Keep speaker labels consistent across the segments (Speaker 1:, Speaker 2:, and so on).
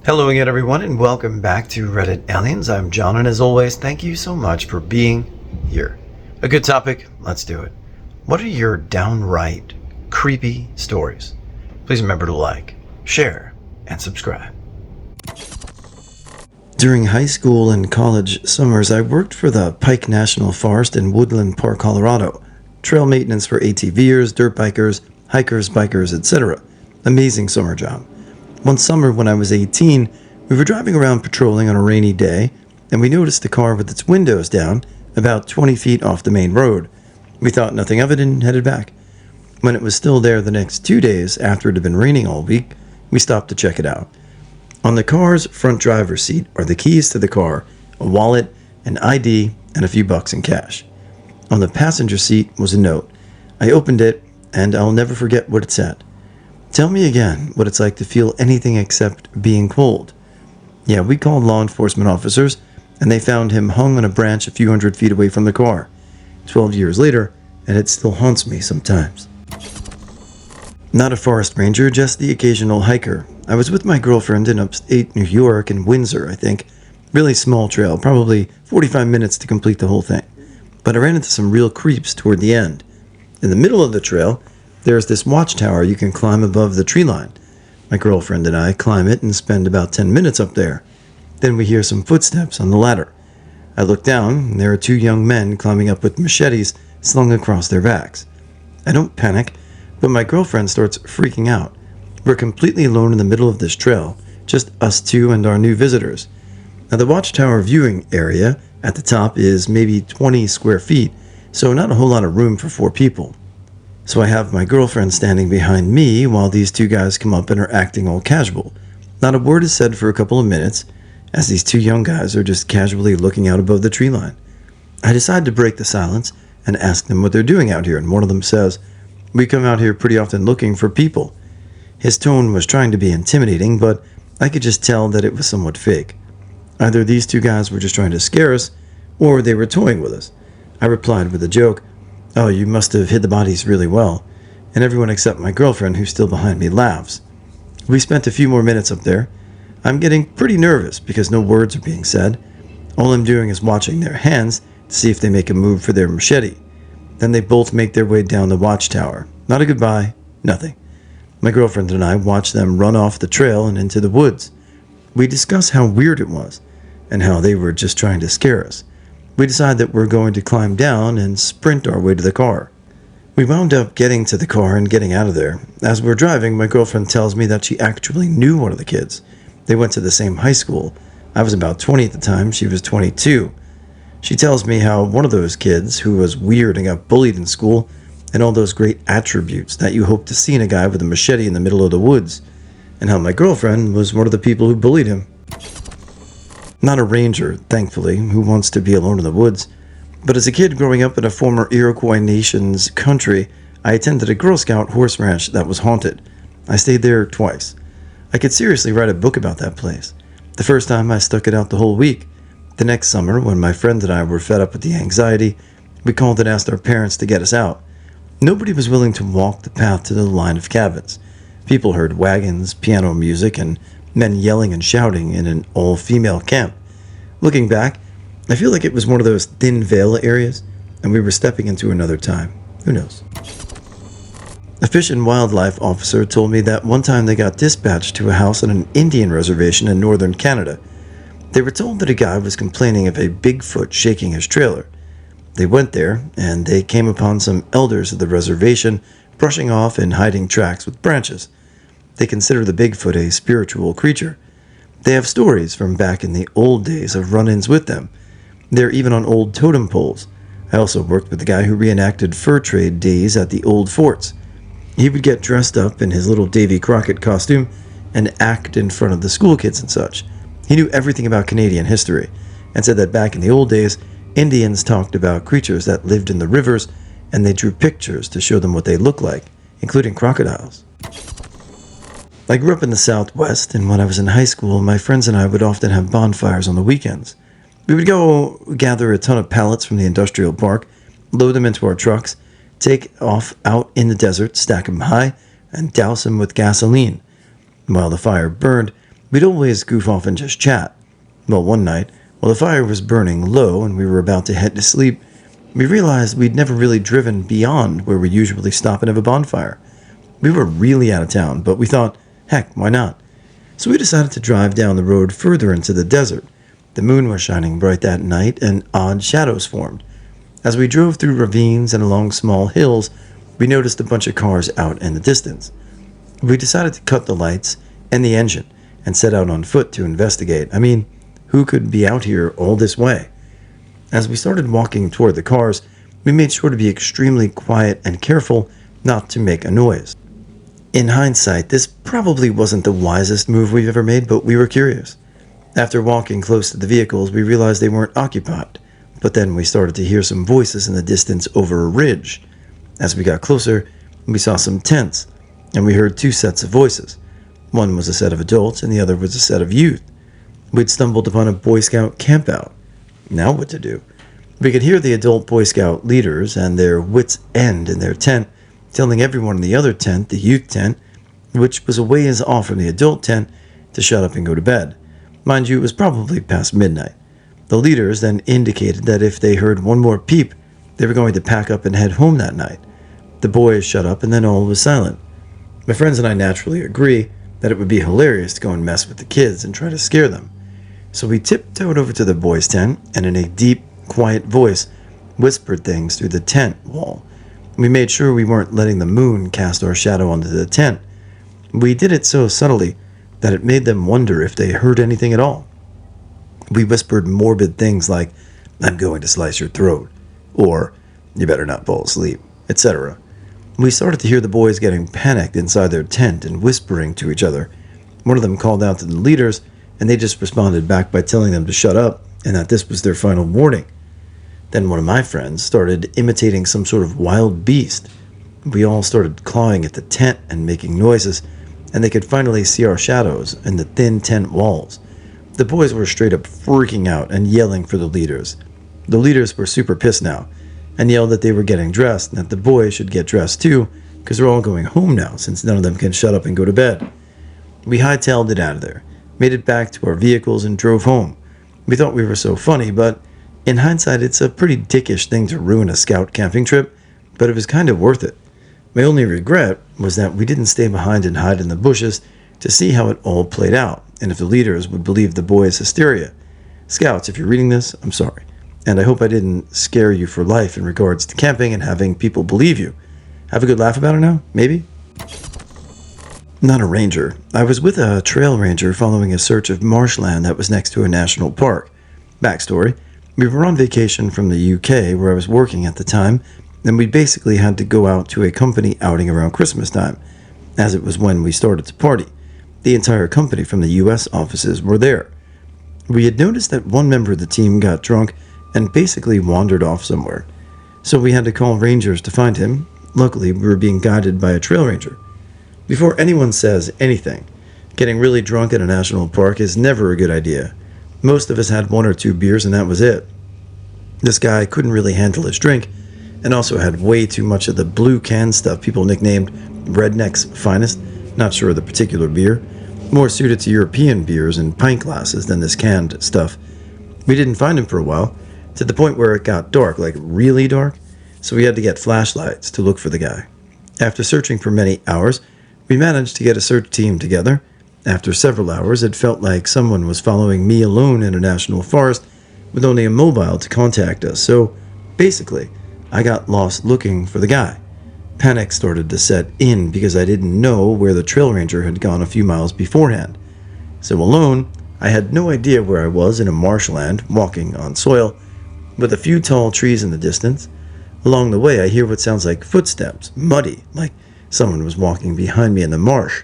Speaker 1: Hello again, everyone, and welcome back to Reddit Aliens. I'm John, and as always, thank you so much for being here. A good topic, let's do it. What are your downright creepy stories? Please remember to like, share, and subscribe. During high school and college summers, I worked for the Pike National Forest in Woodland Park, Colorado. Trail maintenance for ATVers, dirt bikers, hikers, bikers, etc. Amazing summer job. One summer when I was 18, we were driving around patrolling on a rainy day, and we noticed a car with its windows down about 20 feet off the main road. We thought nothing of it and headed back. When it was still there the next 2 days after it had been raining all week, we stopped to check it out. On the car's front driver's seat are the keys to the car, a wallet, an ID, and a few bucks in cash. On the passenger seat was a note. I opened it, and I'll never forget what it said. Tell me again what it's like to feel anything except being cold. Yeah, we called law enforcement officers, and they found him hung on a branch a few hundred feet away from the car. 12 years later, and it still haunts me sometimes. Not a forest ranger, just the occasional hiker. I was with my girlfriend in upstate New York, in Windsor, I think. Really small trail, probably 45 minutes to complete the whole thing. But I ran into some real creeps toward the end. In the middle of the trail, there's this watchtower you can climb above the tree line. My girlfriend and I climb it and spend about 10 minutes up there. Then we hear some footsteps on the ladder. I look down, and there are two young men climbing up with machetes slung across their backs. I don't panic, but my girlfriend starts freaking out. We're completely alone in the middle of this trail, just us two and our new visitors. Now the watchtower viewing area at the top is maybe 20 square feet, so not a whole lot of room for 4 people. So I have my girlfriend standing behind me while these two guys come up and are acting all casual. Not a word is said for a couple of minutes, as these two young guys are just casually looking out above the tree line. I decide to break the silence and ask them what they're doing out here, and one of them says, "We come out here pretty often looking for people." His tone was trying to be intimidating, but I could just tell that it was somewhat fake. Either these two guys were just trying to scare us, or they were toying with us. I replied with a joke, "Oh, you must have hid the bodies really well," and everyone except my girlfriend, who's still behind me, laughs. We spent a few more minutes up there. I'm getting pretty nervous because no words are being said. All I'm doing is watching their hands to see if they make a move for their machete. Then they both make their way down the watchtower. Not a goodbye, nothing. My girlfriend and I watch them run off the trail and into the woods. We discuss how weird it was, and how they were just trying to scare us. We decide that we're going to climb down and sprint our way to the car. We wound up getting to the car and getting out of there. As we're driving, my girlfriend tells me that she actually knew one of the kids. They went to the same high school. I was about 20 at the time, she was 22. She tells me how one of those kids, who was weird and got bullied in school, had all those great attributes that you hope to see in a guy with a machete in the middle of the woods, and how my girlfriend was one of the people who bullied him. Not a ranger, thankfully, who wants to be alone in the woods. But as a kid growing up in a former Iroquois nation's country, I attended a Girl Scout horse ranch that was haunted. I stayed there twice. I could seriously write a book about that place. The first time I stuck it out the whole week. The next summer, when my friend and I were fed up with the anxiety, we called and asked our parents to get us out. Nobody was willing to walk the path to the line of cabins. People heard wagons, piano music, and men yelling and shouting in an all-female camp. Looking back, I feel like it was one of those thin veil areas, and we were stepping into another time. Who knows? A fish and wildlife officer told me that one time they got dispatched to a house on an Indian reservation in northern Canada. They were told that a guy was complaining of a Bigfoot shaking his trailer. They went there, and they came upon some elders of the reservation brushing off and hiding tracks with branches. They consider the Bigfoot a spiritual creature. They have stories from back in the old days of run-ins with them. They're even on old totem poles. I also worked with the guy who reenacted fur trade days at the old forts. He would get dressed up in his little Davy Crockett costume and act in front of the school kids and such. He knew everything about Canadian history and said that back in the old days, Indians talked about creatures that lived in the rivers, and they drew pictures to show them what they looked like, including crocodiles. I grew up in the Southwest, and when I was in high school, my friends and I would often have bonfires on the weekends. We would go gather a ton of pallets from the industrial park, load them into our trucks, take off out in the desert, stack them high, and douse them with gasoline. While the fire burned, We'd always goof off and just chat. Well, one night, while the fire was burning low and we were about to head to sleep, we realized we'd never really driven beyond where we usually stop and have a bonfire. We were really out of town, but we thought, heck, why not? So we decided to drive down the road further into the desert. The moon was shining bright that night, and odd shadows formed. As we drove through ravines and along small hills, we noticed a bunch of cars out in the distance. We decided to cut the lights and the engine and set out on foot to investigate. I mean, who could be out here all this way? As we started walking toward the cars, we made sure to be extremely quiet and careful not to make a noise. In hindsight, this probably wasn't the wisest move we've ever made, but we were curious. After walking close to the vehicles, we realized they weren't occupied, but then we started to hear some voices in the distance over a ridge. As we got closer, we saw some tents, and we heard two sets of voices. One was a set of adults, and the other was a set of youth. We'd stumbled upon a Boy Scout campout. Now what to do? We could hear the adult Boy Scout leaders and their wits' end in their tent, telling everyone in the other tent, the youth tent, which was a ways off from the adult tent, to shut up and go to bed. Mind you, it was probably past midnight. The leaders then indicated that if they heard one more peep, they were going to pack up and head home that night. The boys shut up and then all was silent. My friends and I naturally agree that it would be hilarious to go and mess with the kids and try to scare them. So we tiptoed over to the boys' tent and in a deep, quiet voice whispered things through the tent wall. We made sure we weren't letting the moon cast our shadow onto the tent. We did it so subtly that it made them wonder if they heard anything at all. We whispered morbid things like, "I'm going to slice your throat," or "You better not fall asleep," etc. We started to hear the boys getting panicked inside their tent and whispering to each other. One of them called out to the leaders, and they just responded back by telling them to shut up and that this was their final warning. Then one of my friends started imitating some sort of wild beast. We all started clawing at the tent and making noises, and they could finally see our shadows in the thin tent walls. The boys were straight up freaking out and yelling for the leaders. The leaders were super pissed now and yelled that they were getting dressed and that the boys should get dressed too because they're all going home now since none of them can shut up and go to bed. We hightailed it out of there, made it back to our vehicles and drove home. We thought we were so funny, but in hindsight it's a pretty dickish thing to ruin a scout camping trip, but it was kind of worth it. My only regret was that we didn't stay behind and hide in the bushes to see how it all played out and if the leaders would believe the boys' hysteria. Scouts, if you're reading this, I'm sorry. And I hope I didn't scare you for life in regards to camping and having people believe you. Have a good laugh about it now? Maybe? Not a ranger. I was with a trail ranger following a search of marshland that was next to a national park. Backstory: we were on vacation from the UK where I was working at the time, and we basically had to go out to a company outing around Christmas time, as it was when we started to party. The entire company from the US offices were there. We had noticed that one member of the team got drunk and basically wandered off somewhere. So we had to call rangers to find him. Luckily, we were being guided by a trail ranger. Before anyone says anything, getting really drunk at a national park is never a good idea. Most of us had one or two beers and that was it. This guy couldn't really handle his drink and also had way too much of the blue can stuff people nicknamed Redneck's Finest, not sure of the particular beer, more suited to European beers and pint glasses than this canned stuff. We didn't find him for a while, to the point where it got dark, like really dark, so we had to get flashlights to look for the guy. After searching for many hours, we managed to get a search team together. After several hours, it felt like someone was following me alone in a national forest with only a mobile to contact us, so basically, I got lost looking for the guy. Panic started to set in because I didn't know where the trail ranger had gone a few miles beforehand. So alone, I had no idea where I was in a marshland, walking on soil, with a few tall trees in the distance. Along the way, I hear what sounds like footsteps, muddy, like someone was walking behind me in the marsh.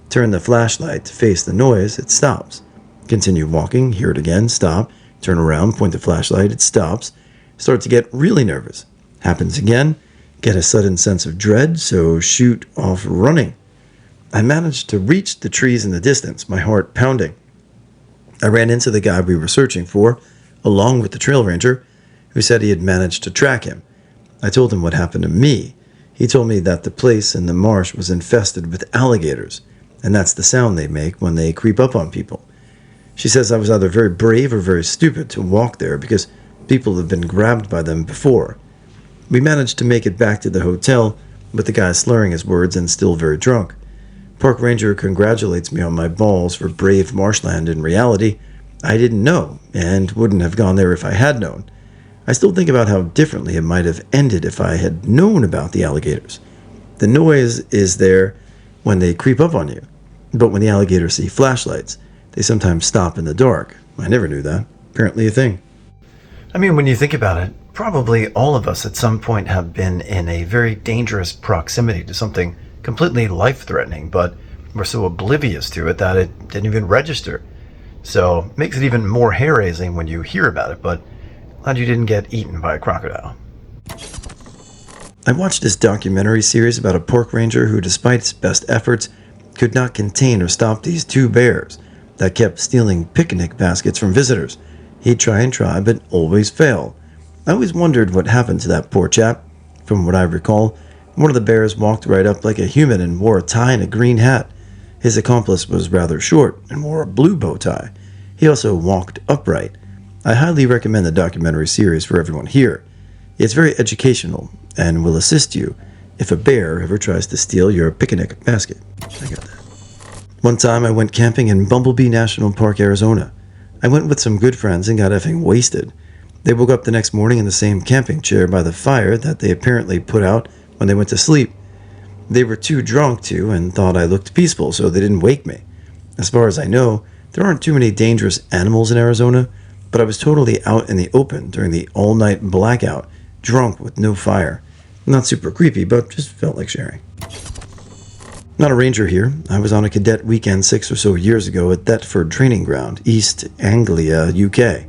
Speaker 1: Turn the flashlight to face the noise, it stops. Continue walking, hear it again, stop, turn around, point the flashlight, it stops. Start to get really nervous. Happens again, get a sudden sense of dread, so shoot off running. I managed to reach the trees in the distance, my heart pounding. I ran into the guy we were searching for, along with the trail ranger, who said he had managed to track him. I told him what happened to me. He told me that the place in the marsh was infested with alligators, and that's the sound they make when they creep up on people. She says I was either very brave or very stupid to walk there because people have been grabbed by them before. We managed to make it back to the hotel, with the guy slurring his words and still very drunk. Park ranger congratulates me on my balls for brave marshland. In reality, I didn't know, and wouldn't have gone there if I had known. I still think about how differently it might have ended if I had known about the alligators. The noise is there when they creep up on you, but when the alligators see flashlights, they sometimes stop in the dark. I never knew that. Apparently a thing. I mean, when you think about it, probably all of us at some point have been in a very dangerous proximity to something completely life-threatening, but we're so oblivious to it that it didn't even register. So it makes it even more hair-raising when you hear about it, but glad you didn't get eaten by a crocodile. I watched this documentary series about a park ranger who, despite his best efforts, could not contain or stop these two bears that kept stealing picnic baskets from visitors. He'd try and try, but always fail. I always wondered what happened to that poor chap. From what I recall, one of the bears walked right up like a human and wore a tie and a green hat. His accomplice was rather short and wore a blue bow tie. He also walked upright. I highly recommend the documentary series for everyone here. It's very educational and will assist you if a bear ever tries to steal your picnic basket. I got that. One time I went camping in Bumblebee National Park, Arizona. I went with some good friends and got effing wasted. They woke up the next morning in the same camping chair by the fire that they apparently put out when they went to sleep. They were too drunk to and thought I looked peaceful, so they didn't wake me. As far as I know, there aren't too many dangerous animals in Arizona, but I was totally out in the open during the all-night blackout, drunk with no fire. Not super creepy, but just felt like sharing. Not a ranger here. I was on a cadet weekend 6 or so years ago at Thetford Training Ground, East Anglia, UK.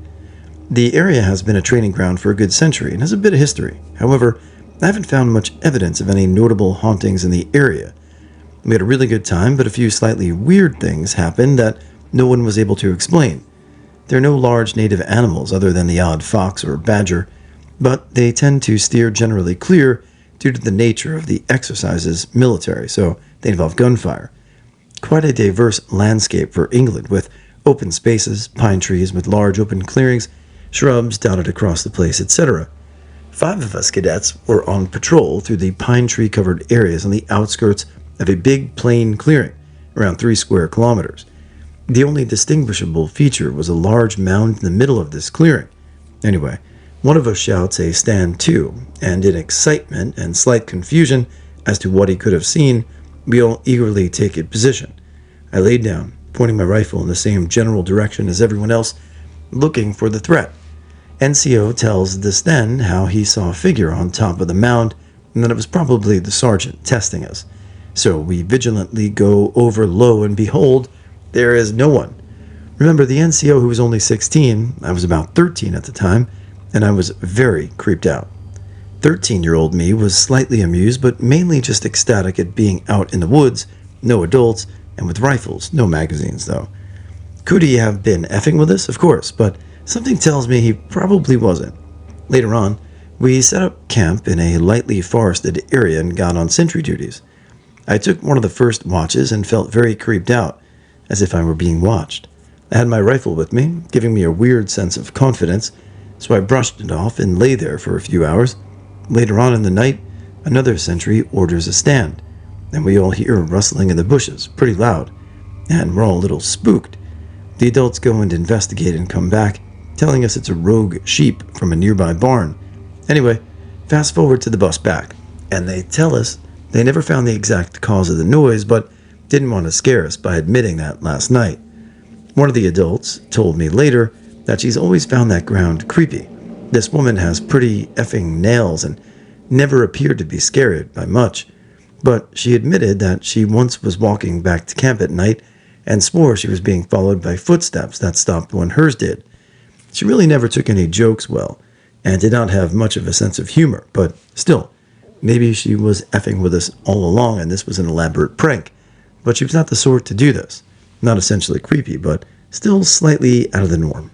Speaker 1: The area has been a training ground for a good century and has a bit of history. However, I haven't found much evidence of any notable hauntings in the area. We had a really good time, but a few slightly weird things happened that no one was able to explain. There are no large native animals other than the odd fox or badger, but they tend to steer generally clear due to the nature of the exercises military, so they involve gunfire. Quite a diverse landscape for England, with open spaces, pine trees with large open clearings, shrubs dotted across the place, etc. 5 of us cadets were on patrol through the pine tree covered areas on the outskirts of a big plain clearing, around 3 square kilometers. The only distinguishable feature was a large mound in the middle of this clearing. Anyway, one of us shouts a stand to, and in excitement and slight confusion as to what he could have seen, we all eagerly take a position. I laid down, pointing my rifle in the same general direction as everyone else, looking for the threat. NCO tells this then how he saw a figure on top of the mound, and that it was probably the sergeant testing us. So we vigilantly go over low, and behold, there is no one. Remember, the NCO, who was only 16, I was about 13 at the time, and I was very creeped out. 13-year-old me was slightly amused, but mainly just ecstatic at being out in the woods, no adults, and with rifles, no magazines though. Could he have been effing with us? Of course, but something tells me he probably wasn't. Later on, we set up camp in a lightly forested area and got on sentry duties. I took one of the first watches and felt very creeped out, as if I were being watched. I had my rifle with me, giving me a weird sense of confidence, so I brushed it off and lay there for a few hours. Later on in the night, another sentry orders a stand, and we all hear rustling in the bushes, pretty loud, and we're all a little spooked. The adults go and investigate and come back, telling us it's a rogue sheep from a nearby barn. Anyway, fast forward to the bus back, and they tell us they never found the exact cause of the noise, but didn't want to scare us by admitting that last night. One of the adults told me later that she's always found that ground creepy. This woman has pretty effing nails and never appeared to be scared by much, but she admitted that she once was walking back to camp at night and swore she was being followed by footsteps that stopped when hers did. She really never took any jokes well, and did not have much of a sense of humor, but still, maybe she was effing with us all along and this was an elaborate prank. But she was not the sort to do this. Not essentially creepy, but still slightly out of the norm.